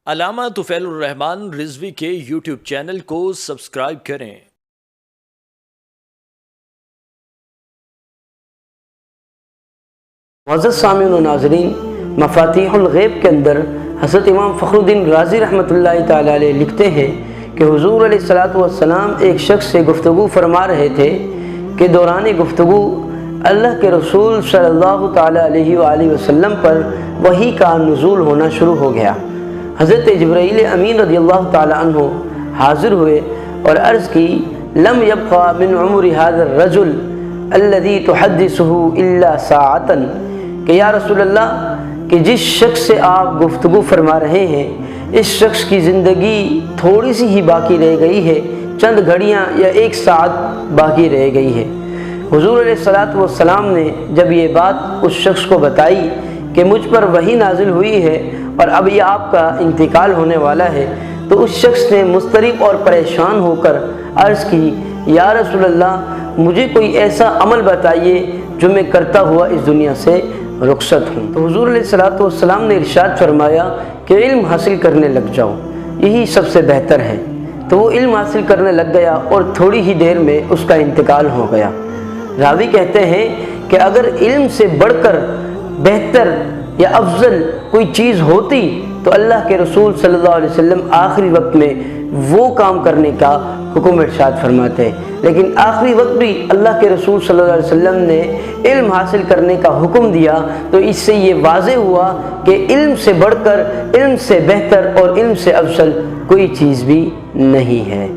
علامہ طفیل الرحمان رضوی کے YouTube channel کو subscribe کریں۔ معزز سامعین و ناظرین، مفاتیح الغیب کے اندر حضرت امام فخر الدین رازی رحمۃ اللہ تعالی علیہ لکھتے ہیں کہ حضور علیہ الصلاۃ والسلام ایک شخص سے گفتگو فرما رہے تھے کہ دوران گفتگو اللہ کے رسول صلی اللہ تعالی علیہ وآلہ وسلم پر وحی کا نزول ہونا شروع ہو گیا۔ حضرت جبرائیل امین رضی اللہ تعالی عنہ حاضر ہوئے اور عرض کی: لم یبقى من عمر هذا الرجل الذي تحدثه الا ساعة، کہ یا رسول اللہ، کہ جس شخص سے آپ گفتگو فرما رہے ہیں اس شخص کی زندگی تھوڑی سی ہی باقی رہ گئی ہے، چند گھڑیاں یا ایک ساعت باقی رہ گئی ہے۔ حضور علیہ الصلاۃ والسلام نے جب یہ بات اس شخص کو بتائی کہ مجھ پر وحی نازل ہوئی ہے اور اب یہ آپ کا انتقال ہونے والا ہے، تو اس شخص نے مضطرب اور پریشان ہو کر عرض کی: یا رسول اللہ، مجھے کوئی ایسا عمل بتائیے جو میں کرتا ہوا اس دنیا سے رخصت ہوں۔ تو حضور علیہ الصلاۃ والسلام نے ارشاد فرمایا کہ علم حاصل کرنے لگ جاؤ، یہی سب سے بہتر ہے۔ تو وہ علم حاصل کرنے لگ گیا اور تھوڑی ہی دیر میں اس کا انتقال ہو گیا۔ راوی کہتے ہیں کہ اگر علم سے بڑھ کر بہتر یا افضل کوئی چیز ہوتی تو اللہ کے رسول صلی اللہ علیہ وسلم آخری وقت میں وہ کام کرنے کا حکم ارشاد فرماتے، لیکن آخری وقت بھی اللہ کے رسول صلی اللہ علیہ وسلم نے علم حاصل کرنے کا حکم دیا، تو اس سے یہ واضح ہوا کہ علم سے بڑھ کر، علم سے بہتر اور علم سے افضل کوئی چیز بھی نہیں ہے۔